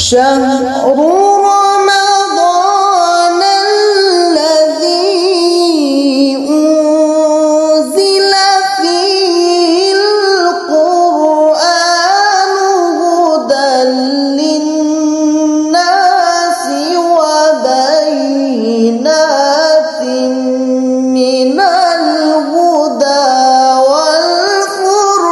شهر رمضان الذي أنزل فيه القرآن هدى للناس وبينات من الهدى والفرقان.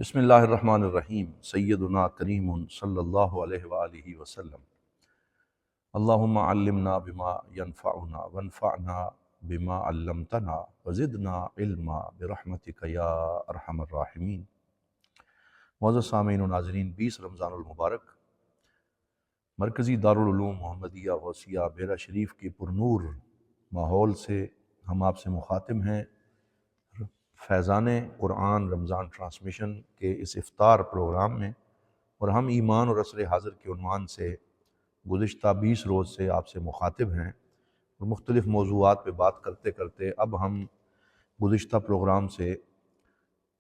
بسم اللہ الرحمن الرحیم. سیدنا کریم صلی اللہ علیہ وآلہ وسلم. اللہم علمنا بما ینفعنا وانفعنا بما علمتنا وزدنا علما برحمتک یا ارحم الراحمین. معزز سامعین و ناظرین، 20 رمضان المبارک مرکزی دارالعلوم محمدیہ غوثیہ بیرہ شریف کی پرنور ماحول سے ہم آپ سے مخاطب ہیں فیضان قرآن رمضان ٹرانسمیشن کے اس افطار پروگرام میں، اور ہم ایمان اور عصر حاضر کے عنوان سے گزشتہ 20 روز سے آپ سے مخاطب ہیں، اور مختلف موضوعات پہ بات کرتے کرتے اب ہم گزشتہ پروگرام سے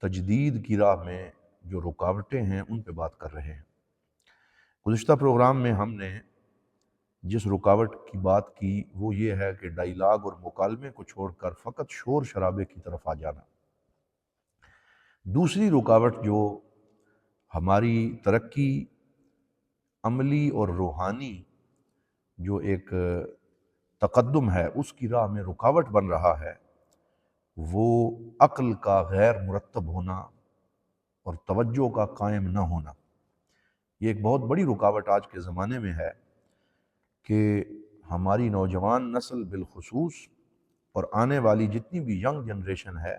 تجدید کی راہ میں جو رکاوٹیں ہیں ان پہ بات کر رہے ہیں. گزشتہ پروگرام میں ہم نے جس رکاوٹ کی بات کی وہ یہ ہے کہ ڈائیلاگ اور مکالمے کو چھوڑ کر فقط شور شرابے کی طرف آ جانا. دوسری رکاوٹ جو ہماری ترقی عملی اور روحانی جو ایک تقدم ہے اس کی راہ میں رکاوٹ بن رہا ہے، وہ عقل کا غیر مرتب ہونا اور توجہ کا قائم نہ ہونا. یہ ایک بہت بڑی رکاوٹ آج کے زمانے میں ہے کہ ہماری نوجوان نسل بالخصوص اور آنے والی جتنی بھی ینگ جنریشن ہے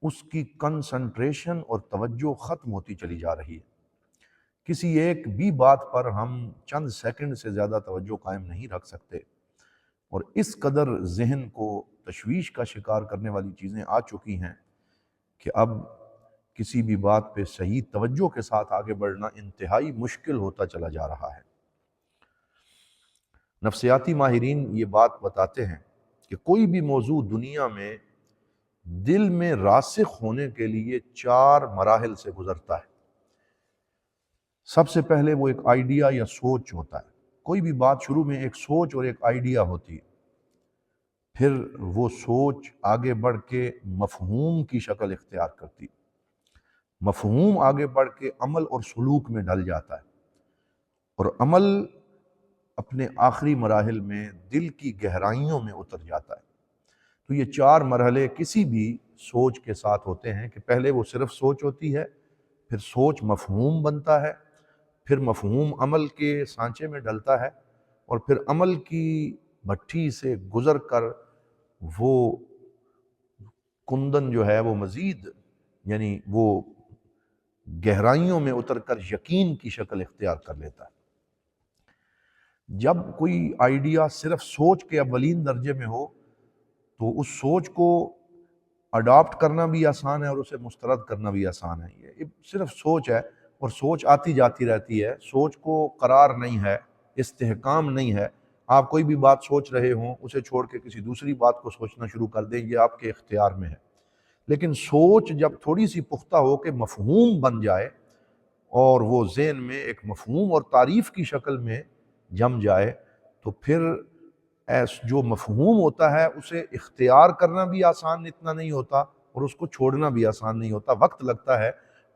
اس کی کنسنٹریشن اور توجہ ختم ہوتی چلی جا رہی ہے. کسی ایک بھی بات پر ہم چند سیکنڈ سے زیادہ توجہ قائم نہیں رکھ سکتے، اور اس قدر ذہن کو تشویش کا شکار کرنے والی چیزیں آ چکی ہیں کہ اب کسی بھی بات پہ صحیح توجہ کے ساتھ آگے بڑھنا انتہائی مشکل ہوتا چلا جا رہا ہے. نفسیاتی ماہرین یہ بات بتاتے ہیں کہ کوئی بھی موضوع دنیا میں دل میں راسخ ہونے کے لیے 4 مراحل سے گزرتا ہے. سب سے پہلے وہ ایک آئیڈیا یا سوچ ہوتا ہے. کوئی بھی بات شروع میں ایک سوچ اور ایک آئیڈیا ہوتی ہے، پھر وہ سوچ آگے بڑھ کے مفہوم کی شکل اختیار کرتی ہے، مفہوم آگے بڑھ کے عمل اور سلوک میں ڈھل جاتا ہے، اور عمل اپنے آخری مراحل میں دل کی گہرائیوں میں اتر جاتا ہے. تو یہ 4 مرحلے کسی بھی سوچ کے ساتھ ہوتے ہیں کہ پہلے وہ صرف سوچ ہوتی ہے، پھر سوچ مفہوم بنتا ہے، پھر مفہوم عمل کے سانچے میں ڈلتا ہے، اور پھر عمل کی بھٹی سے گزر کر وہ کندن جو ہے وہ مزید یعنی وہ گہرائیوں میں اتر کر یقین کی شکل اختیار کر لیتا ہے. جب کوئی آئیڈیا صرف سوچ کے اولین درجے میں ہو تو اس سوچ کو اڈاپٹ کرنا بھی آسان ہے اور اسے مسترد کرنا بھی آسان ہے. یہ صرف سوچ ہے اور سوچ آتی جاتی رہتی ہے، سوچ کو قرار نہیں ہے، استحکام نہیں ہے. آپ کوئی بھی بات سوچ رہے ہوں اسے چھوڑ کے کسی دوسری بات کو سوچنا شروع کر دیں، یہ آپ کے اختیار میں ہے. لیکن سوچ جب تھوڑی سی پختہ ہو کے مفہوم بن جائے اور وہ ذہن میں ایک مفہوم اور تعریف کی شکل میں جم جائے تو پھر جو مفہوم ہوتا ہے اسے اختیار کرنا بھی آسان اتنا نہیں ہوتا اور اس کو چھوڑنا بھی آسان نہیں ہوتا. وقت لگتا ہے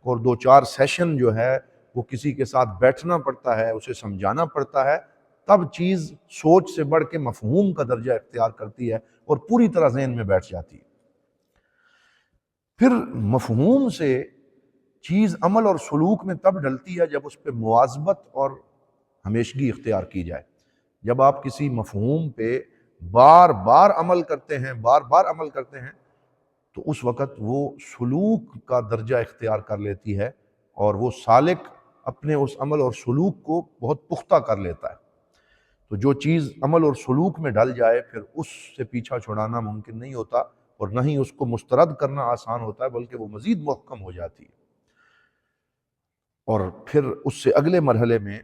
اور 2-4 سیشن جو ہے وہ کسی کے ساتھ بیٹھنا پڑتا ہے، اسے سمجھانا پڑتا ہے، تب چیز سوچ سے بڑھ کے مفہوم کا درجہ اختیار کرتی ہے اور پوری طرح ذہن میں بیٹھ جاتی ہے. پھر مفہوم سے چیز عمل اور سلوک میں تب ڈلتی ہے جب اس پہ مواظبت اور ہمیشگی اختیار کی جائے. جب آپ کسی مفہوم پہ بار بار عمل کرتے ہیں تو اس وقت وہ سلوک کا درجہ اختیار کر لیتی ہے اور وہ سالک اپنے اس عمل اور سلوک کو بہت پختہ کر لیتا ہے. تو جو چیز عمل اور سلوک میں ڈل جائے پھر اس سے پیچھا چھڑانا ممکن نہیں ہوتا اور نہ ہی اس کو مسترد کرنا آسان ہوتا ہے، بلکہ وہ مزید محکم ہو جاتی ہے. اور پھر اس سے اگلے مرحلے میں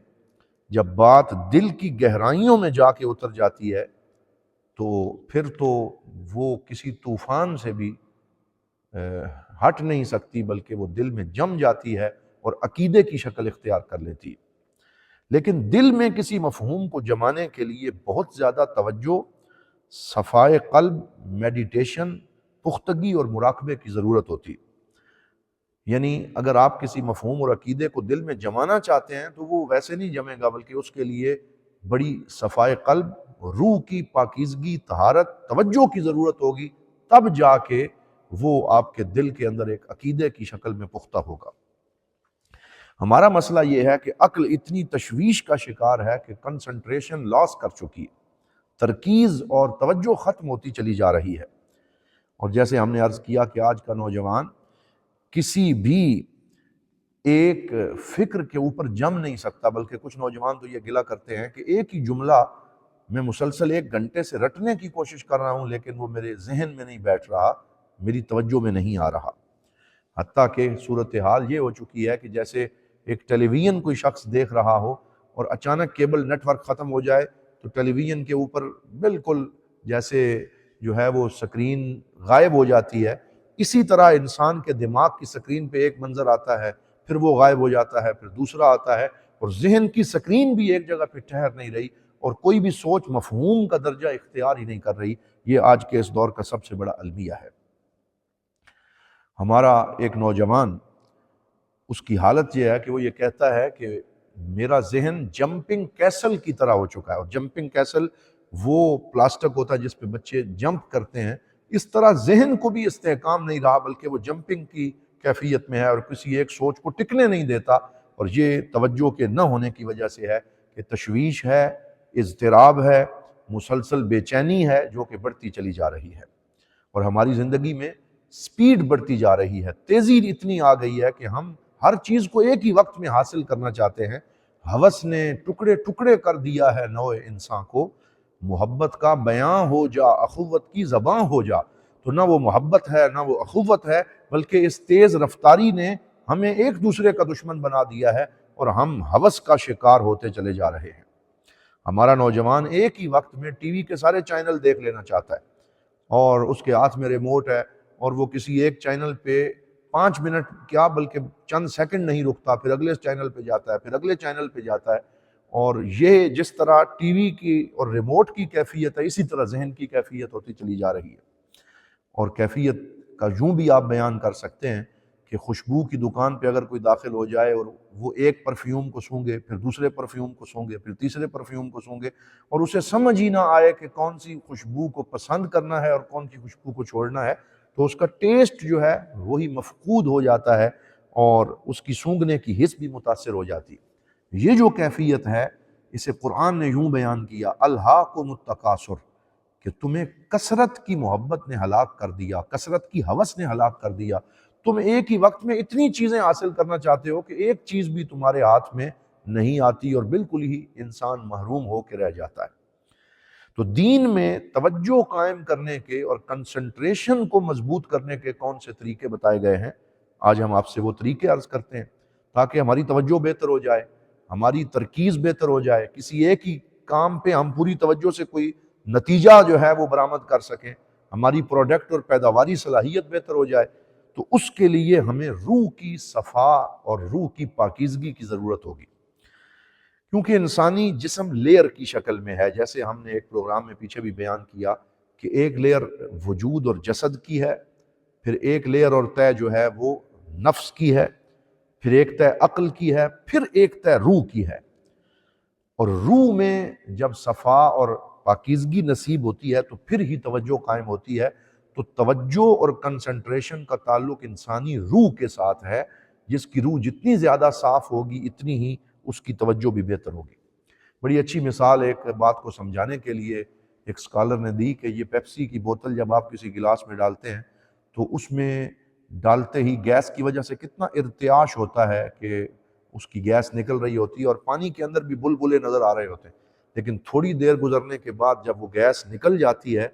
جب بات دل کی گہرائیوں میں جا کے اتر جاتی ہے تو پھر تو وہ کسی طوفان سے بھی ہٹ نہیں سکتی بلکہ وہ دل میں جم جاتی ہے اور عقیدے کی شکل اختیار کر لیتی ہے۔ لیکن دل میں کسی مفہوم کو جمانے کے لیے بہت زیادہ توجہ، صفائے قلب، میڈیٹیشن، پختگی اور مراقبے کی ضرورت ہوتی ہے۔ یعنی اگر آپ کسی مفہوم اور عقیدے کو دل میں جمانا چاہتے ہیں تو وہ ویسے نہیں جمے گا، بلکہ اس کے لیے بڑی صفائے قلب، روح کی پاکیزگی، طہارت، توجہ کی ضرورت ہوگی، تب جا کے وہ آپ کے دل کے اندر ایک عقیدے کی شکل میں پختہ ہوگا۔ ہمارا مسئلہ یہ ہے کہ عقل اتنی تشویش کا شکار ہے کہ کنسنٹریشن لاس کر چکی ہے، ترکیز اور توجہ ختم ہوتی چلی جا رہی ہے۔ اور جیسے ہم نے عرض کیا کہ آج کا نوجوان کسی بھی ایک فکر کے اوپر جم نہیں سکتا، بلکہ کچھ نوجوان تو یہ گلہ کرتے ہیں کہ ایک ہی جملہ میں مسلسل 1 گھنٹے سے رٹنے کی کوشش کر رہا ہوں لیکن وہ میرے ذہن میں نہیں بیٹھ رہا، میری توجہ میں نہیں آ رہا۔ حتیٰ کہ صورتحال یہ ہو چکی ہے کہ جیسے ایک ٹیلی ویژن کوئی شخص دیکھ رہا ہو اور اچانک کیبل نیٹ ورک ختم ہو جائے تو ٹیلی ویژن کے اوپر بالکل جیسے جو ہے وہ سکرین غائب ہو جاتی ہے، اسی طرح انسان کے دماغ کی سکرین پہ ایک منظر آتا ہے، پھر وہ غائب ہو جاتا ہے، پھر دوسرا آتا ہے، اور ذہن کی سکرین بھی ایک جگہ پہ ٹھہر نہیں رہی اور کوئی بھی سوچ مفہوم کا درجہ اختیار ہی نہیں کر رہی۔ یہ آج کے اس دور کا سب سے بڑا المیہ ہے۔ ہمارا ایک نوجوان، اس کی حالت یہ ہے کہ وہ یہ کہتا ہے کہ میرا ذہن جمپنگ کیسل کی طرح ہو چکا ہے، اور جمپنگ کیسل وہ پلاسٹک ہوتا ہے جس پہ بچے جمپ کرتے ہیں، اس طرح ذہن کو بھی استحکام نہیں رہا بلکہ وہ جمپنگ کی کیفیت میں ہے اور کسی ایک سوچ کو ٹکنے نہیں دیتا، اور یہ توجہ کے نہ ہونے کی وجہ سے ہے کہ تشویش ہے، اضطراب ہے، مسلسل بے چینی ہے جو کہ بڑھتی چلی جا رہی ہے۔ اور ہماری زندگی میں سپیڈ بڑھتی جا رہی ہے، تیزی اتنی آ گئی ہے کہ ہم ہر چیز کو ایک ہی وقت میں حاصل کرنا چاہتے ہیں۔ ہوس نے ٹکڑے ٹکڑے کر دیا ہے نوع انسان کو، محبت کا بیاں ہو جا، اخوت کی زباں ہو جا۔ تو نہ وہ محبت ہے نہ وہ اخوت ہے، بلکہ اس تیز رفتاری نے ہمیں ایک دوسرے کا دشمن بنا دیا ہے اور ہم ہوس کا شکار ہوتے چلے جا رہے ہیں۔ ہمارا نوجوان ایک ہی وقت میں ٹی وی کے سارے چینل دیکھ لینا چاہتا ہے، اور اس کے ہاتھ میں ریموٹ ہے اور وہ کسی ایک چینل پہ 5 منٹ کیا بلکہ چند سیکنڈ نہیں رکتا، پھر اگلے چینل پہ جاتا ہے، پھر اگلے چینل پہ جاتا ہے۔ اور یہ جس طرح ٹی وی کی اور ریموٹ کی کیفیت ہے، اسی طرح ذہن کی کیفیت ہوتی چلی جا رہی ہے۔ اور کیفیت کا یوں بھی آپ بیان کر سکتے ہیں کہ خوشبو کی دکان پہ اگر کوئی داخل ہو جائے اور وہ ایک پرفیوم کو سونگھے، پھر دوسرے پرفیوم کو سونگھے، پھر تیسرے پرفیوم کو سونگھے، اور اسے سمجھ ہی نہ آئے کہ کون سی خوشبو کو پسند کرنا ہے اور کون سی خوشبو کو چھوڑنا ہے، تو اس کا ٹیسٹ جو ہے وہی مفقود ہو جاتا ہے اور اس کی سونگھنے کی حس بھی متاثر ہو جاتی ہے۔ یہ جو کیفیت ہے اسے قرآن نے یوں بیان کیا، الہاکم التکاثر، کہ تمہیں کثرت کی محبت نے ہلاک کر دیا، کثرت کی ہوس نے ہلاک کر دیا۔ تم ایک ہی وقت میں اتنی چیزیں حاصل کرنا چاہتے ہو کہ ایک چیز بھی تمہارے ہاتھ میں نہیں آتی اور بالکل ہی انسان محروم ہو کے رہ جاتا ہے۔ تو دین میں توجہ قائم کرنے کے اور کنسنٹریشن کو مضبوط کرنے کے کون سے طریقے بتائے گئے ہیں، آج ہم آپ سے وہ طریقے عرض کرتے ہیں تاکہ ہماری توجہ بہتر ہو جائے، ہماری ترکیز بہتر ہو جائے، کسی ایک ہی کام پہ ہم پوری توجہ سے کوئی نتیجہ جو ہے وہ برآمد کر سکیں، ہماری پروڈکٹ اور پیداواری صلاحیت بہتر ہو جائے۔ تو اس کے لیے ہمیں روح کی صفا اور روح کی پاکیزگی کی ضرورت ہوگی، کیونکہ انسانی جسم لیئر کی شکل میں ہے، جیسے ہم نے ایک پروگرام میں پیچھے بھی بیان کیا کہ ایک لیئر وجود اور جسد کی ہے، پھر ایک لیئر اور تہ جو ہے وہ نفس کی ہے، پھر ایک تہ عقل کی ہے، پھر ایک تہ روح کی ہے۔ اور روح میں جب صفا اور پاکیزگی نصیب ہوتی ہے تو پھر ہی توجہ قائم ہوتی ہے۔ تو توجہ اور کنسنٹریشن کا تعلق انسانی روح کے ساتھ ہے، جس کی روح جتنی زیادہ صاف ہوگی اتنی ہی اس کی توجہ بھی بہتر ہوگی۔ بڑی اچھی مثال ایک بات کو سمجھانے کے لیے ایک اسکالر نے دی کہ یہ پیپسی کی بوتل جب آپ کسی گلاس میں ڈالتے ہیں تو اس میں ڈالتے ہی گیس کی وجہ سے کتنا ارتعاش ہوتا ہے کہ اس کی گیس نکل رہی ہوتی ہے اور پانی کے اندر بھی بلبلے نظر آ رہے ہوتے ہیں، لیکن تھوڑی دیر گزرنے کے بعد جب وہ گیس نکل جاتی ہے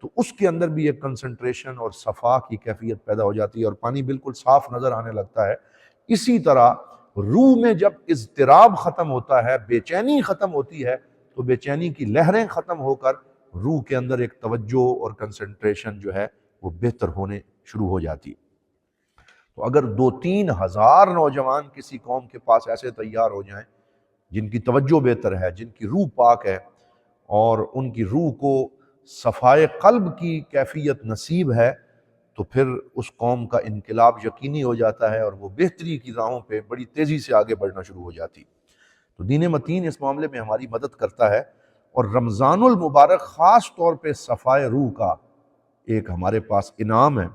تو اس کے اندر بھی ایک کنسنٹریشن اور صفا کی کیفیت پیدا ہو جاتی ہے اور پانی بالکل صاف نظر آنے لگتا ہے۔ اسی طرح روح میں جب اضطراب ختم ہوتا ہے، بے چینی ختم ہوتی ہے، تو بے چینی کی لہریں ختم ہو کر روح کے اندر ایک توجہ اور کنسنٹریشن جو ہے وہ بہتر ہونے شروع ہو جاتی ہے۔ تو اگر 2-3 ہزار نوجوان کسی قوم کے پاس ایسے تیار ہو جائیں جن کی توجہ بہتر ہے، جن کی روح پاک ہے اور ان کی روح کو صفائے قلب کی کیفیت نصیب ہے، تو پھر اس قوم کا انقلاب یقینی ہو جاتا ہے اور وہ بہتری کی راہوں پہ بڑی تیزی سے آگے بڑھنا شروع ہو جاتی۔ تو دین متین اس معاملے میں ہماری مدد کرتا ہے، اور رمضان المبارک خاص طور پہ صفائے روح کا ایک ہمارے پاس انعام ہے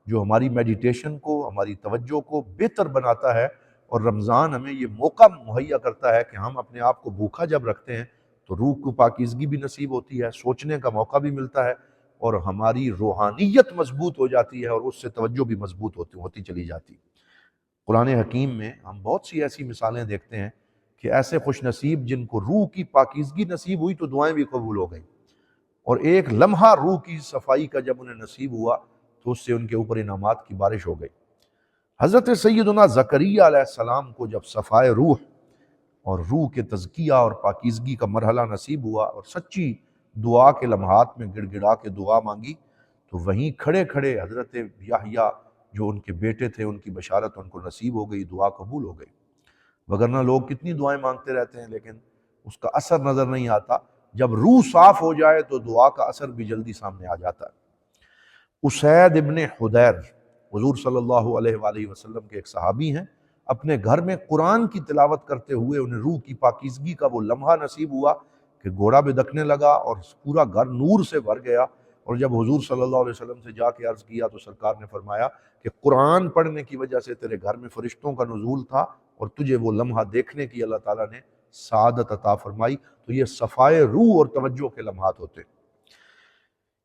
جو ہماری میڈیٹیشن کو، ہماری توجہ کو بہتر بناتا ہے، اور رمضان ہمیں یہ موقع مہیا کرتا ہے کہ ہم اپنے آپ کو بھوکا جب رکھتے ہیں تو روح کو پاکیزگی بھی نصیب ہوتی ہے، سوچنے کا موقع بھی ملتا ہے، اور ہماری روحانیت مضبوط ہو جاتی ہے، اور اس سے توجہ بھی مضبوط ہوتی چلی جاتی۔ قرآن حکیم میں ہم بہت سی ایسی مثالیں دیکھتے ہیں کہ ایسے خوش نصیب جن کو روح کی پاکیزگی نصیب ہوئی تو دعائیں بھی قبول ہو گئیں، اور ایک لمحہ روح کی صفائی کا جب انہیں نصیب ہوا تو اس سے ان کے اوپر انعامات کی بارش ہو گئی۔ حضرت سیدنا زکریہ علیہ السلام کو جب صفائے روح اور روح کے تزکیہ اور پاکیزگی کا مرحلہ نصیب ہوا اور سچی دعا کے لمحات میں گڑ گڑا کے دعا مانگی، تو وہیں کھڑے کھڑے حضرت یحییٰ جو ان کے بیٹے تھے، ان کی بشارت ان کو نصیب ہو گئی، دعا قبول ہو گئی۔ وگرنہ لوگ کتنی دعائیں مانگتے رہتے ہیں لیکن اس کا اثر نظر نہیں آتا۔ جب روح صاف ہو جائے تو دعا کا اثر بھی جلدی سامنے آ جاتا ہے۔ اسید ابن حدیر حضور صلی اللہ علیہ وآلہ وسلم کے ایک صحابی ہیں، اپنے گھر میں قرآن کی تلاوت کرتے ہوئے انہیں روح کی پاکیزگی کا وہ لمحہ نصیب ہوا کہ گھوڑا بھی دکنے لگا اور پورا گھر نور سے بھر گیا، اور جب حضور صلی اللہ علیہ وسلم سے جا کے عرض کیا تو سرکار نے فرمایا کہ قرآن پڑھنے کی وجہ سے تیرے گھر میں فرشتوں کا نزول تھا اور تجھے وہ لمحہ دیکھنے کی اللہ تعالیٰ نے سعادت عطا فرمائی۔ تو یہ صفائے روح اور توجہ کے لمحات ہوتے ہیں۔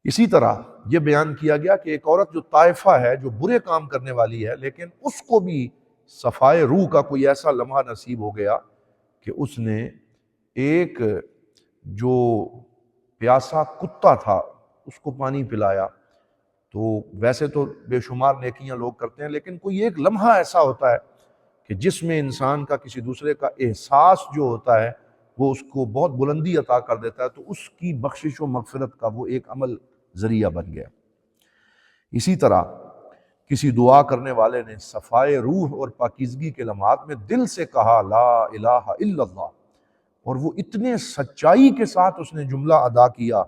اسی طرح یہ بیان کیا گیا کہ ایک عورت جو طائفہ ہے، جو برے کام کرنے والی ہے، لیکن اس کو بھی صفائے روح کا کوئی ایسا لمحہ نصیب ہو گیا کہ اس نے ایک جو پیاسا کتا تھا اس کو پانی پلایا۔ تو ویسے تو بے شمار نیکیاں لوگ کرتے ہیں، لیکن کوئی ایک لمحہ ایسا ہوتا ہے کہ جس میں انسان کا کسی دوسرے کا احساس جو ہوتا ہے وہ اس کو بہت بلندی عطا کر دیتا ہے، تو اس کی بخشش و مغفرت کا وہ ایک عمل ذریعہ بن گیا۔ اسی طرح کسی دعا کرنے والے نے صفائے روح اور پاکیزگی کے لمحات میں دل سے کہا لا الہ الا اللہ، اور وہ اتنے سچائی کے ساتھ اس نے جملہ ادا کیا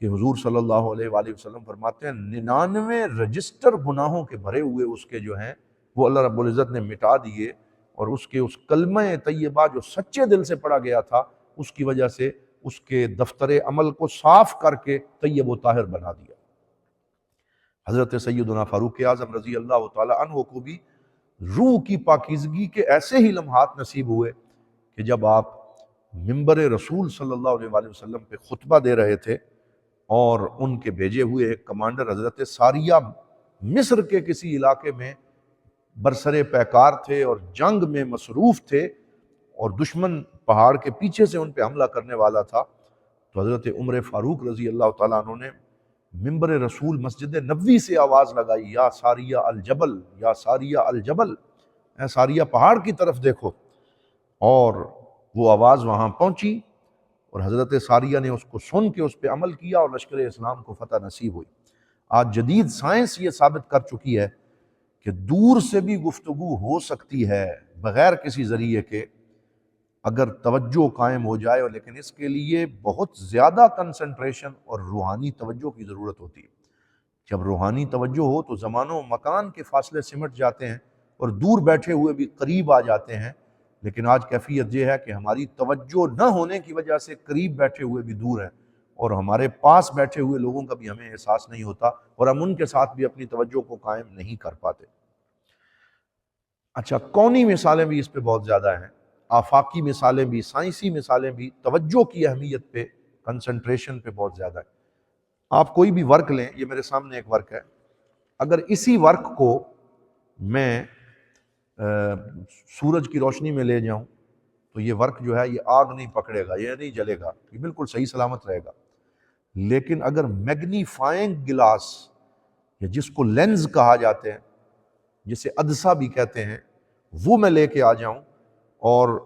کہ حضور صلی اللہ علیہ وآلہ وسلم فرماتے ہیں 99 رجسٹر گناہوں کے بھرے ہوئے اس کے جو ہیں وہ اللہ رب العزت نے مٹا دیے، اور اس کے اس کلمہ طیبہ جو سچے دل سے پڑھا گیا تھا اس کی وجہ سے اس کے دفتر عمل کو صاف کر کے طیب و طاہر بنا دیا۔ حضرت سیدنا فاروق اعظم رضی اللہ تعالی عنہ کو بھی روح کی پاکیزگی کے ایسے ہی لمحات نصیب ہوئے کہ جب آپ منبر رسول صلی اللہ علیہ وآلہ وسلم پہ خطبہ دے رہے تھے اور ان کے بھیجے ہوئے ایک کمانڈر حضرت ساریہ مصر کے کسی علاقے میں برسر پیکار تھے اور جنگ میں مصروف تھے، اور دشمن پہاڑ کے پیچھے سے ان پہ حملہ کرنے والا تھا، تو حضرت عمر فاروق رضی اللہ تعالیٰ عنہ نے منبر رسول مسجد نبوی سے آواز لگائی یا ساریہ الجبل، یا ساریہ الجبل، اے ساریہ پہاڑ کی طرف دیکھو، اور وہ آواز وہاں پہنچی اور حضرت ساریہ نے اس کو سن کے اس پہ عمل کیا اور لشکر اسلام کو فتح نصیب ہوئی۔ آج جدید سائنس یہ ثابت کر چکی ہے کہ دور سے بھی گفتگو ہو سکتی ہے بغیر کسی ذریعے کے اگر توجہ قائم ہو جائے، لیکن اس کے لیے بہت زیادہ کنسنٹریشن اور روحانی توجہ کی ضرورت ہوتی ہے۔ جب روحانی توجہ ہو تو زمان و مکان کے فاصلے سمٹ جاتے ہیں اور دور بیٹھے ہوئے بھی قریب آ جاتے ہیں، لیکن آج کیفیت یہ ہے کہ ہماری توجہ نہ ہونے کی وجہ سے قریب بیٹھے ہوئے بھی دور ہیں، اور ہمارے پاس بیٹھے ہوئے لوگوں کا بھی ہمیں احساس نہیں ہوتا، اور ہم ان کے ساتھ بھی اپنی توجہ کو قائم نہیں کر پاتے۔ اچھا، کونی مثالیں بھی اس پہ بہت زیادہ ہیں، آفاقی مثالیں بھی، سائنسی مثالیں بھی، توجہ کی اہمیت پہ، کنسنٹریشن پہ بہت زیادہ ہے۔ آپ کوئی بھی ورک لیں، یہ میرے سامنے ایک ورک ہے، اگر اسی ورک کو میں سورج کی روشنی میں لے جاؤں تو یہ ورک جو ہے یہ آگ نہیں پکڑے گا، یہ نہیں جلے گا، یہ بالکل صحیح سلامت رہے گا۔ لیکن اگر میگنیفائنگ گلاس، یا جس کو لینز کہا جاتے ہیں، جسے عدسہ بھی کہتے ہیں، وہ میں لے کے آ جاؤں اور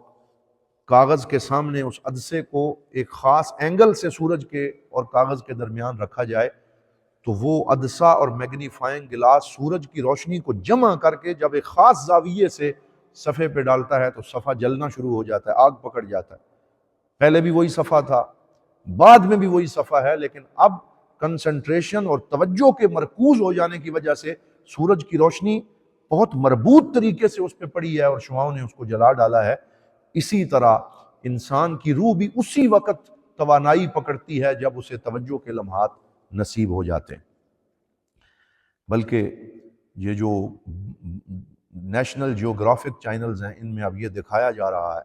کاغذ کے سامنے اس عدسے کو ایک خاص اینگل سے سورج کے اور کاغذ کے درمیان رکھا جائے، تو وہ عدسہ اور میگنیفائنگ گلاس سورج کی روشنی کو جمع کر کے جب ایک خاص زاویے سے صفحے پہ ڈالتا ہے تو صفحہ جلنا شروع ہو جاتا ہے، آگ پکڑ جاتا ہے۔ پہلے بھی وہی صفحہ تھا، بعد میں بھی وہی صفحہ ہے، لیکن اب کنسنٹریشن اور توجہ کے مرکوز ہو جانے کی وجہ سے سورج کی روشنی بہت مربوط طریقے سے اس پہ پڑی ہے اور شعاعوں نے اس کو جلا ڈالا ہے۔ اسی طرح انسان کی روح بھی اسی وقت توانائی پکڑتی ہے جب اسے توجہ کے لمحات نصیب ہو جاتے ہیں۔ بلکہ یہ جو نیشنل جیوگرافک چینلز ہیں ان میں اب یہ دکھایا جا رہا ہے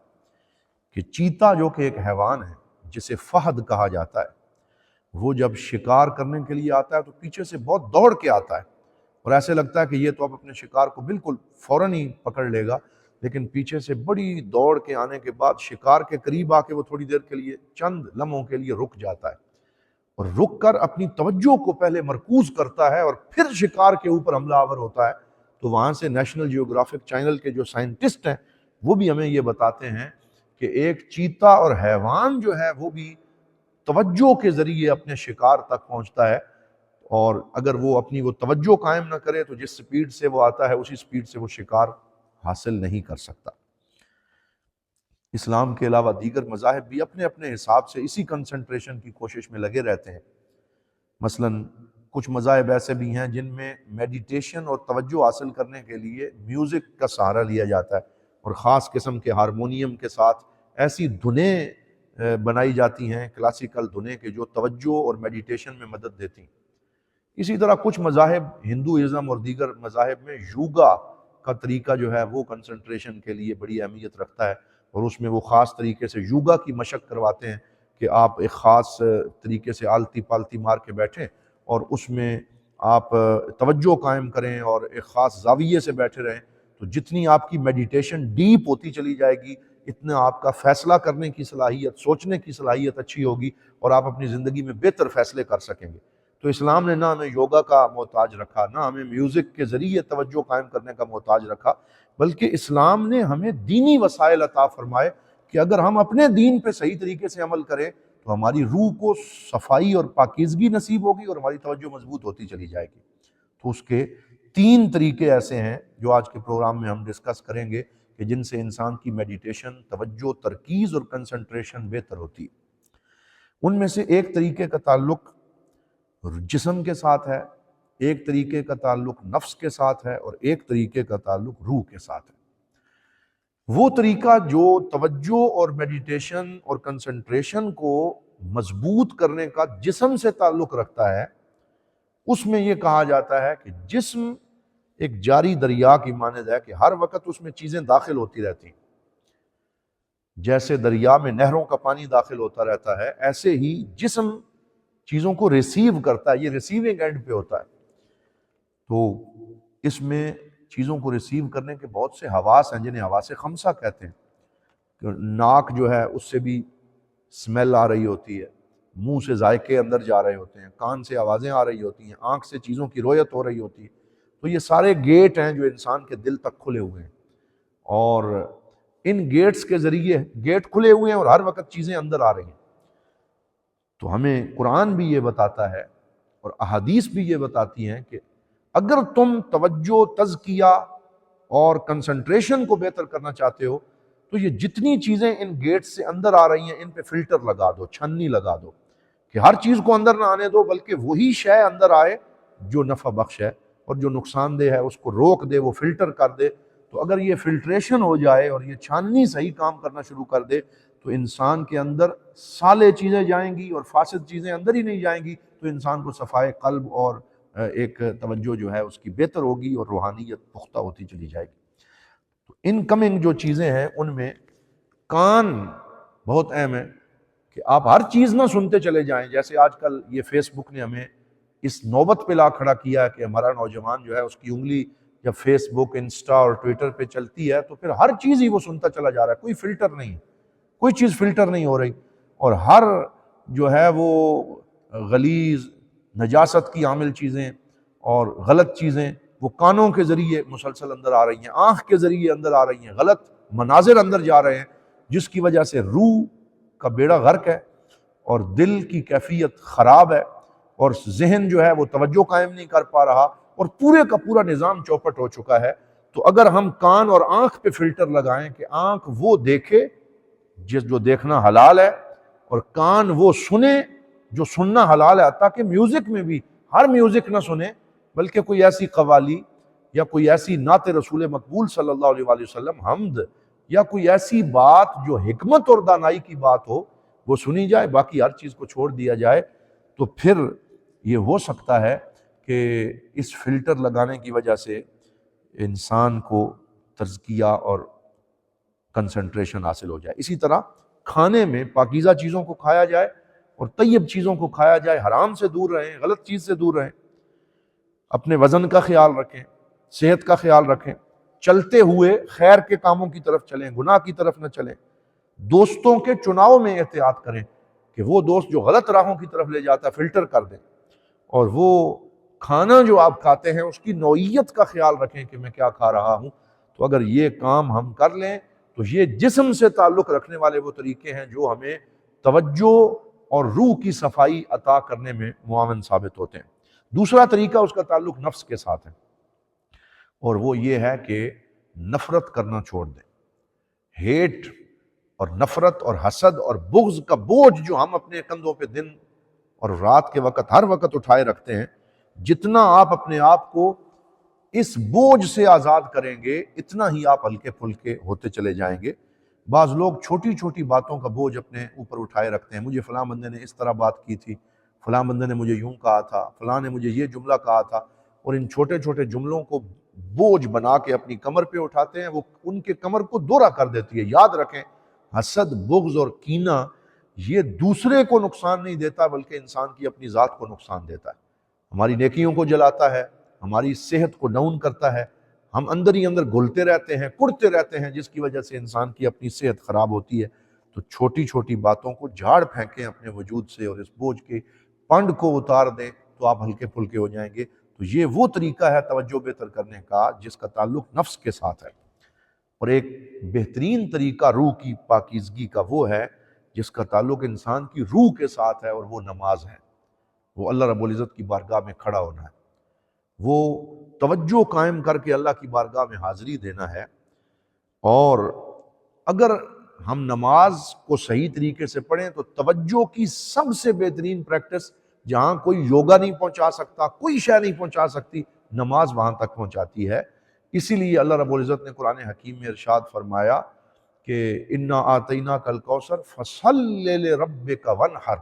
کہ چیتا جو کہ ایک حیوان ہے جسے فہد کہا جاتا ہے، وہ جب شکار کرنے کے لیے آتا ہے تو پیچھے سے بہت دوڑ کے آتا ہے اور ایسے لگتا ہے کہ یہ تو اب اپنے شکار کو بالکل فوراً ہی پکڑ لے گا، لیکن پیچھے سے بڑی دوڑ کے آنے کے بعد شکار کے قریب آ کے وہ تھوڑی دیر کے لیے چند لمحوں کے لیے رک جاتا ہے اور رک کر اپنی توجہ کو پہلے مرکوز کرتا ہے اور پھر شکار کے اوپر حملہ آور ہوتا ہے۔ تو وہاں سے نیشنل جیوگرافک چینل کے جو سائنٹسٹ ہیں وہ بھی ہمیں یہ بتاتے ہیں کہ ایک چیتا اور حیوان جو ہے وہ بھی توجہ کے ذریعے اپنے شکار تک پہنچتا ہے، اور اگر وہ اپنی وہ توجہ قائم نہ کرے تو جس سپیڈ سے وہ آتا ہے اسی سپیڈ سے وہ شکار حاصل نہیں کر سکتا۔ اسلام کے علاوہ دیگر مذاہب بھی اپنے اپنے حساب سے اسی کنسنٹریشن کی کوشش میں لگے رہتے ہیں۔ مثلاً کچھ مذاہب ایسے بھی ہیں جن میں میڈیٹیشن اور توجہ حاصل کرنے کے لیے میوزک کا سہارا لیا جاتا ہے اور خاص قسم کے ہارمونیم کے ساتھ ایسی دھنیں بنائی جاتی ہیں، کلاسیکل دھنیں، کہ جو توجہ اور میڈیٹیشن میں مدد دیتی ہیں۔ اسی طرح کچھ مذاہب، ہندوازم اور دیگر مذاہب میں یوگا کا طریقہ جو ہے وہ کنسنٹریشن کے لیے بڑی اہمیت رکھتا ہے اور اس میں وہ خاص طریقے سے یوگا کی مشق کرواتے ہیں کہ آپ ایک خاص طریقے سے آلتی پالتی مار کے بیٹھیں اور اس میں آپ توجہ قائم کریں اور ایک خاص زاویے سے بیٹھے رہیں، تو جتنی آپ کی میڈیٹیشن ڈیپ ہوتی چلی جائے گی اتنا آپ کا فیصلہ کرنے کی صلاحیت، سوچنے کی صلاحیت اچھی ہوگی اور آپ اپنی زندگی میں بہتر فیصلے کر سکیں گے۔ تو اسلام نے نہ ہمیں یوگا کا محتاج رکھا، نہ ہمیں میوزک کے ذریعے توجہ قائم کرنے کا محتاج رکھا، بلکہ اسلام نے ہمیں دینی وسائل عطا فرمائے کہ اگر ہم اپنے دین پہ صحیح طریقے سے عمل کریں تو ہماری روح کو صفائی اور پاکیزگی نصیب ہوگی اور ہماری توجہ مضبوط ہوتی چلی جائے گی۔ تو اس کے 3 طریقے ایسے ہیں جو آج کے پروگرام میں ہم ڈسکس کریں گے کہ جن سے انسان کی میڈیٹیشن، توجہ، ترکیز اور کنسنٹریشن بہتر ہوتی ہے۔ ان میں سے ایک طریقے کا تعلق جسم کے ساتھ ہے، ایک طریقے کا تعلق نفس کے ساتھ ہے اور ایک طریقے کا تعلق روح کے ساتھ ہے۔ وہ طریقہ جو توجہ اور میڈیٹیشن اور کنسنٹریشن کو مضبوط کرنے کا جسم سے تعلق رکھتا ہے، اس میں یہ کہا جاتا ہے کہ جسم ایک جاری دریا کی مانند ہے کہ ہر وقت اس میں چیزیں داخل ہوتی رہتی ہیں۔ جیسے دریا میں نہروں کا پانی داخل ہوتا رہتا ہے، ایسے ہی جسم چیزوں کو ریسیو کرتا ہے، یہ ریسیونگ اینڈ پہ ہوتا ہے۔ تو اس میں چیزوں کو ریسیو کرنے کے بہت سے حواس ہیں جنہیں حواس خمسہ کہتے ہیں۔ کہ ناک جو ہے اس سے بھی سمیل آ رہی ہوتی ہے، منہ سے ذائقے اندر جا رہے ہوتے ہیں، کان سے آوازیں آ رہی ہوتی ہیں، آنکھ سے چیزوں کی رویت ہو رہی ہوتی ہے۔ تو یہ سارے گیٹ ہیں جو انسان کے دل تک کھلے ہوئے ہیں، اور ان گیٹس کے ذریعے گیٹ کھلے ہوئے ہیں اور ہر وقت چیزیں اندر آ رہی ہیں۔ تو ہمیں قرآن بھی یہ بتاتا ہے اور احادیث بھی یہ بتاتی ہیں کہ اگر تم توجہ، تزکیہ اور کنسنٹریشن کو بہتر کرنا چاہتے ہو تو یہ جتنی چیزیں ان گیٹ سے اندر آ رہی ہیں ان پہ فلٹر لگا دو، چھننی لگا دو، کہ ہر چیز کو اندر نہ آنے دو، بلکہ وہی شے اندر آئے جو نفع بخش ہے اور جو نقصان دہ ہے اس کو روک دے، وہ فلٹر کر دے۔ تو اگر یہ فلٹریشن ہو جائے اور یہ چھاننی صحیح کام کرنا شروع کر دے تو انسان کے اندر صالح چیزیں جائیں گی اور فاسد چیزیں اندر ہی نہیں جائیں گی، تو انسان کو صفائے قلب اور ایک توجہ جو ہے اس کی بہتر ہوگی اور روحانیت پختہ ہوتی چلی جائے گی۔ تو ان کمنگ جو چیزیں ہیں ان میں کان بہت اہم ہے کہ آپ ہر چیز نہ سنتے چلے جائیں۔ جیسے آج کل یہ فیس بک نے ہمیں اس نوبت پہ لا کھڑا کیا ہے کہ ہمارا نوجوان جو ہے اس کی انگلی جب فیس بک، انسٹا اور ٹویٹر پہ چلتی ہے تو پھر ہر چیز ہی وہ سنتا چلا جا رہا ہے، کوئی فلٹر نہیں، کوئی چیز فلٹر نہیں ہو رہی، اور ہر جو ہے وہ غلیظ، نجاست کی عامل چیزیں اور غلط چیزیں وہ کانوں کے ذریعے مسلسل اندر آ رہی ہیں، آنکھ کے ذریعے اندر آ رہی ہیں، غلط مناظر اندر جا رہے ہیں، جس کی وجہ سے روح کا بیڑا غرق ہے اور دل کی کیفیت خراب ہے اور ذہن جو ہے وہ توجہ قائم نہیں کر پا رہا، اور پورے کا پورا نظام چوپٹ ہو چکا ہے۔ تو اگر ہم کان اور آنکھ پہ فلٹر لگائیں کہ آنکھ وہ دیکھے جو دیکھنا حلال ہے، اور کان وہ سنے جو سننا حلال ہے، تاکہ میوزک میں بھی ہر میوزک نہ سنے، بلکہ کوئی ایسی قوالی یا کوئی ایسی نعت رسول مقبول صلی اللہ علیہ وآلہ وسلم، حمد، یا کوئی ایسی بات جو حکمت اور دانائی کی بات ہو وہ سنی جائے، باقی ہر چیز کو چھوڑ دیا جائے۔ تو پھر یہ ہو سکتا ہے کہ اس فلٹر لگانے کی وجہ سے انسان کو تزکیہ اور کنسنٹریشن حاصل ہو جائے۔ اسی طرح کھانے میں پاکیزہ چیزوں کو کھایا جائے اور طیب چیزوں کو کھایا جائے، حرام سے دور رہیں، غلط چیز سے دور رہیں، اپنے وزن کا خیال رکھیں، صحت کا خیال رکھیں، چلتے ہوئے خیر کے کاموں کی طرف چلیں، گناہ کی طرف نہ چلیں، دوستوں کے چناؤ میں احتیاط کریں کہ وہ دوست جو غلط راہوں کی طرف لے جاتا ہے فلٹر کر دیں، اور وہ کھانا جو آپ کھاتے ہیں اس کی نوعیت کا خیال رکھیں کہ میں کیا کھا رہا ہوں۔ تو اگر یہ کام ہم کر لیں تو یہ جسم سے تعلق رکھنے والے وہ طریقے ہیں جو ہمیں توجہ اور روح کی صفائی عطا کرنے میں معاون ثابت ہوتے ہیں۔ دوسرا طریقہ اس کا تعلق نفس کے ساتھ ہے، اور وہ یہ ہے کہ نفرت کرنا چھوڑ دیں۔ ہیٹ اور نفرت اور حسد اور بغض کا بوجھ جو ہم اپنے کندھوں پہ دن اور رات کے وقت ہر وقت اٹھائے رکھتے ہیں، جتنا آپ اپنے آپ کو اس بوجھ سے آزاد کریں گے اتنا ہی آپ ہلکے پھلکے ہوتے چلے جائیں گے۔ بعض لوگ چھوٹی چھوٹی باتوں کا بوجھ اپنے اوپر اٹھائے رکھتے ہیں، مجھے فلاں بندے نے اس طرح بات کی تھی، فلاں بندے نے مجھے یوں کہا تھا، فلاں نے مجھے یہ جملہ کہا تھا، اور ان چھوٹے چھوٹے جملوں کو بوجھ بنا کے اپنی کمر پہ اٹھاتے ہیں، وہ ان کے کمر کو دورہ کر دیتی ہے۔ یاد رکھیں، حسد، بغض اور کینہ یہ دوسرے کو نقصان نہیں دیتا بلکہ انسان کی اپنی ذات کو نقصان دیتا ہے، ہماری نیکیوں کو جلاتا ہے، ہماری صحت کو ڈاؤن کرتا ہے، ہم اندر ہی اندر گھلتے رہتے ہیں، کڑتے رہتے ہیں، جس کی وجہ سے انسان کی اپنی صحت خراب ہوتی ہے۔ تو چھوٹی چھوٹی باتوں کو جھاڑ پھینکیں اپنے وجود سے، اور اس بوجھ کے پنڈ کو اتار دیں تو آپ ہلکے پھلکے ہو جائیں گے۔ تو یہ وہ طریقہ ہے توجہ بہتر کرنے کا جس کا تعلق نفس کے ساتھ ہے۔ اور ایک بہترین طریقہ روح کی پاکیزگی کا وہ ہے جس کا تعلق انسان کی روح کے ساتھ ہے، اور وہ نماز ہے، وہ اللہ رب العزت کی بارگاہ میں کھڑا ہونا ہے، وہ توجہ قائم کر کے اللہ کی بارگاہ میں حاضری دینا ہے۔ اور اگر ہم نماز کو صحیح طریقے سے پڑھیں تو توجہ کی سب سے بہترین پریکٹس، جہاں کوئی یوگا نہیں پہنچا سکتا، کوئی شے نہیں پہنچا سکتی، نماز وہاں تک پہنچاتی ہے۔ اسی لیے اللہ رب العزت نے قرآن حکیم میں ارشاد فرمایا کہ اِنَّا آتَيْنَاكَ الْكَوْثَرَ فَصَلِّ لِرَبِّكَ وَانْحَرْ،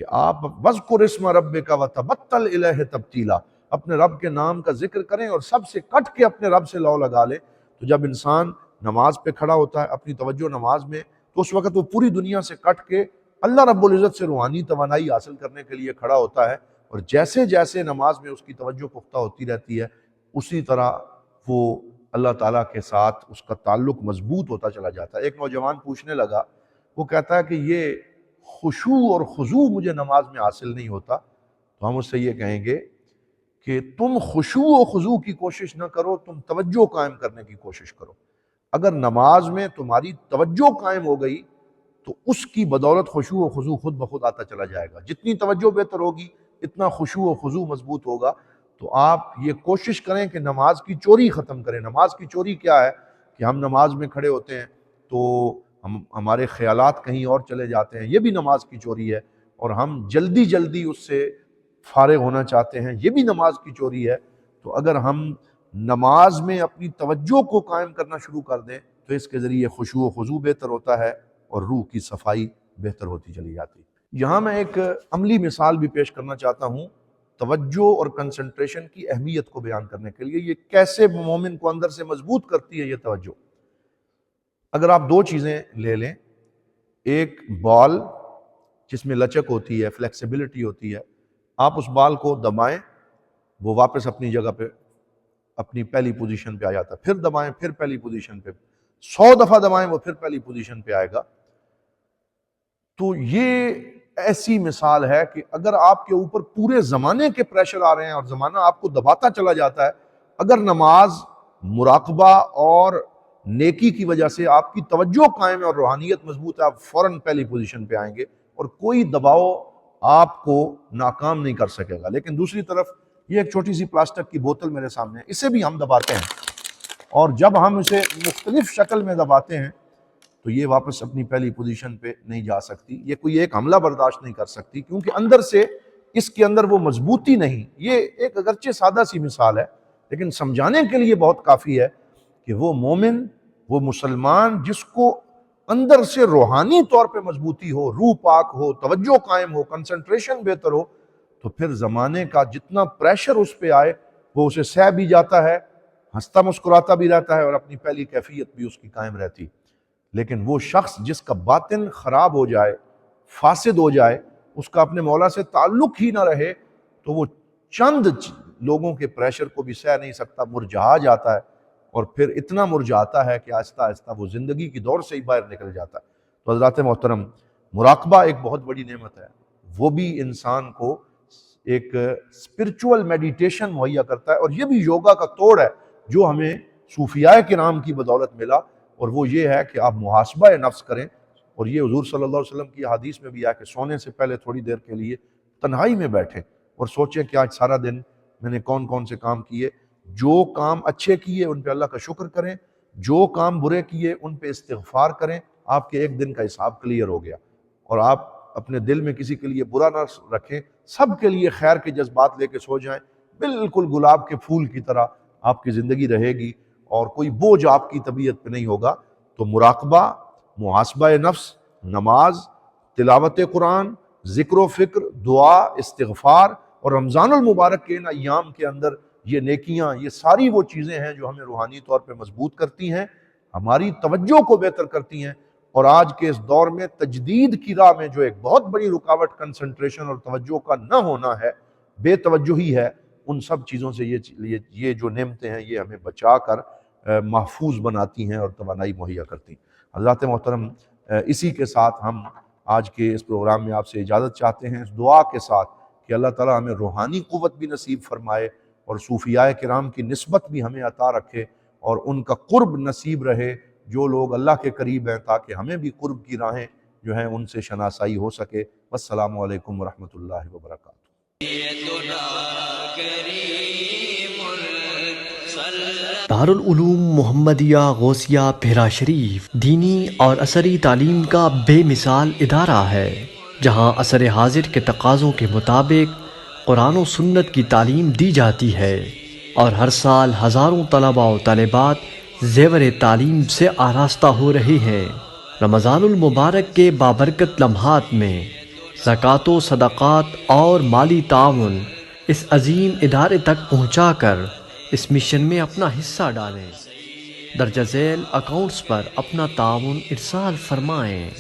کہ آپ وَاذْكُرِ اسْمَ رَبِّكَ وَتَبَتَّلْ إِلَيْهِ تَبْتِيلًا، اپنے رب کے نام کا ذکر کریں اور سب سے کٹ کے اپنے رب سے لو لگا لیں۔ تو جب انسان نماز پہ کھڑا ہوتا ہے، اپنی توجہ نماز میں، تو اس وقت وہ پوری دنیا سے کٹ کے اللہ رب العزت سے روحانی توانائی حاصل کرنے کے لیے کھڑا ہوتا ہے، اور جیسے جیسے نماز میں اس کی توجہ پختہ ہوتی رہتی ہے، اسی طرح وہ اللہ تعالیٰ کے ساتھ اس کا تعلق مضبوط ہوتا چلا جاتا ہے۔ ایک نوجوان پوچھنے لگا، وہ کہتا ہے کہ یہ خشوع اور خضوع مجھے نماز میں حاصل نہیں ہوتا۔ تو ہم اس سے یہ کہیں گے کہ تم خشوع و خضوع کی کوشش نہ کرو، تم توجہ قائم کرنے کی کوشش کرو۔ اگر نماز میں تمہاری توجہ قائم ہو گئی تو اس کی بدولت خشوع و خضوع خود بخود آتا چلا جائے گا۔ جتنی توجہ بہتر ہوگی اتنا خشوع و خضوع مضبوط ہوگا۔ تو آپ یہ کوشش کریں کہ نماز کی چوری ختم کریں۔ نماز کی چوری کیا ہے کہ ہم نماز میں کھڑے ہوتے ہیں تو ہمارے خیالات کہیں اور چلے جاتے ہیں، یہ بھی نماز کی چوری ہے، اور ہم جلدی جلدی اس سے فارغ ہونا چاہتے ہیں، یہ بھی نماز کی چوری ہے۔ تو اگر ہم نماز میں اپنی توجہ کو قائم کرنا شروع کر دیں تو اس کے ذریعے خشوع و خضوع بہتر ہوتا ہے اور روح کی صفائی بہتر ہوتی چلی جاتی ہے۔ یہاں میں ایک عملی مثال بھی پیش کرنا چاہتا ہوں توجہ اور کنسنٹریشن کی اہمیت کو بیان کرنے کے لیے، یہ کیسے مومن کو اندر سے مضبوط کرتی ہے یہ توجہ۔ اگر آپ دو چیزیں لے لیں، ایک بال جس میں لچک ہوتی ہے، فلیکسیبلٹی ہوتی ہے، آپ اس بال کو دبائیں وہ واپس اپنی جگہ پہ اپنی پہلی پوزیشن پہ آ جاتا ہے، پھر دبائیں پھر پہلی پوزیشن پہ، 100 دفعہ دبائیں وہ پھر پہلی پوزیشن پہ آئے گا۔ تو یہ ایسی مثال ہے کہ اگر آپ کے اوپر پورے زمانے کے پریشر آ رہے ہیں اور زمانہ آپ کو دباتا چلا جاتا ہے، اگر نماز، مراقبہ اور نیکی کی وجہ سے آپ کی توجہ قائم ہے اور روحانیت مضبوط ہے، آپ فوراً پہلی پوزیشن پہ آئیں گے، اور کوئی دباؤ آپ کو ناکام نہیں کر سکے گا۔ لیکن دوسری طرف یہ ایک چھوٹی سی پلاسٹک کی بوتل میرے سامنے ہے، اسے بھی ہم دباتے ہیں، اور جب ہم اسے مختلف شکل میں دباتے ہیں تو یہ واپس اپنی پہلی پوزیشن پہ نہیں جا سکتی، یہ کوئی ایک حملہ برداشت نہیں کر سکتی، کیونکہ اندر سے اس کے اندر وہ مضبوطی نہیں۔ یہ ایک اگرچہ سادہ سی مثال ہے لیکن سمجھانے کے لیے بہت کافی ہے کہ وہ مومن، وہ مسلمان جس کو اندر سے روحانی طور پہ مضبوطی ہو، روح پاک ہو، توجہ قائم ہو، کنسنٹریشن بہتر ہو، تو پھر زمانے کا جتنا پریشر اس پہ آئے وہ اسے سہ بھی جاتا ہے، ہنستا مسکراتا بھی رہتا ہے، اور اپنی پہلی کیفیت بھی اس کی قائم رہتی۔ لیکن وہ شخص جس کا باطن خراب ہو جائے، فاسد ہو جائے، اس کا اپنے مولا سے تعلق ہی نہ رہے، تو وہ چند لوگوں کے پریشر کو بھی سہ نہیں سکتا، مرجھا جاتا ہے، اور پھر اتنا مرجھاتا ہے کہ آہستہ آہستہ وہ زندگی کی دور سے ہی باہر نکل جاتا ہے۔ تو حضرات محترم، مراقبہ ایک بہت بڑی نعمت ہے، وہ بھی انسان کو ایک اسپرچول میڈیٹیشن مہیا کرتا ہے، اور یہ بھی یوگا کا توڑ ہے جو ہمیں صوفیاء کرام کی بدولت ملا، اور وہ یہ ہے کہ آپ محاسبہ نفس کریں، اور یہ حضور صلی اللہ علیہ وسلم کی حدیث میں بھی ہے کہ سونے سے پہلے تھوڑی دیر کے لیے تنہائی میں بیٹھیں اور سوچیں کہ آج سارا دن میں نے کون کون سے کام کیے، جو کام اچھے کیے ان پہ اللہ کا شکر کریں، جو کام برے کیے ان پہ استغفار کریں، آپ کے ایک دن کا حساب کلیئر ہو گیا، اور آپ اپنے دل میں کسی کے لیے برا نہ رکھیں، سب کے لیے خیر کے جذبات لے کے سو جائیں، بالکل گلاب کے پھول کی طرح آپ کی زندگی رہے گی، اور کوئی بوجھ آپ کی طبیعت پہ نہیں ہوگا۔ تو مراقبہ، محاسبہ نفس، نماز، تلاوت قرآن، ذکر و فکر، دعا، استغفار، اور رمضان المبارک کے ان ایام کے اندر یہ نیکیاں، یہ ساری وہ چیزیں ہیں جو ہمیں روحانی طور پہ مضبوط کرتی ہیں، ہماری توجہ کو بہتر کرتی ہیں، اور آج کے اس دور میں تجدید کی راہ میں جو ایک بہت بڑی رکاوٹ کنسنٹریشن اور توجہ کا نہ ہونا ہے، بے توجہی ہے، ان سب چیزوں سے یہ جو نعمتیں ہیں یہ ہمیں بچا کر محفوظ بناتی ہیں اور توانائی مہیا کرتی ہیں۔ حضرات محترم، اسی کے ساتھ ہم آج کے اس پروگرام میں آپ سے اجازت چاہتے ہیں، اس دعا کے ساتھ کہ اللہ تعالیٰ ہمیں روحانی قوت بھی نصیب فرمائے، اور صوفیاء کرام کی نسبت بھی ہمیں عطا رکھے، اور ان کا قرب نصیب رہے، جو لوگ اللہ کے قریب ہیں، تاکہ ہمیں بھی قرب کی راہیں جو ہیں ان سے شناسائی ہو سکے۔ والسلام علیکم ورحمۃ اللہ وبرکاتہ۔ دارالعلوم محمدیہ غوثیہ بھیرا شریف دینی اور عصری تعلیم کا بے مثال ادارہ ہے، جہاں عصر حاضر کے تقاضوں کے مطابق قرآن و سنت کی تعلیم دی جاتی ہے، اور ہر سال ہزاروں طلباء و طالبات زیور تعلیم سے آراستہ ہو رہے ہیں۔ رمضان المبارک کے بابرکت لمحات میں زکوٰۃ و صدقات اور مالی تعاون اس عظیم ادارے تک پہنچا کر اس مشن میں اپنا حصہ ڈالیں۔ درجہ ذیل اکاؤنٹس پر اپنا تعاون ارسال فرمائیں۔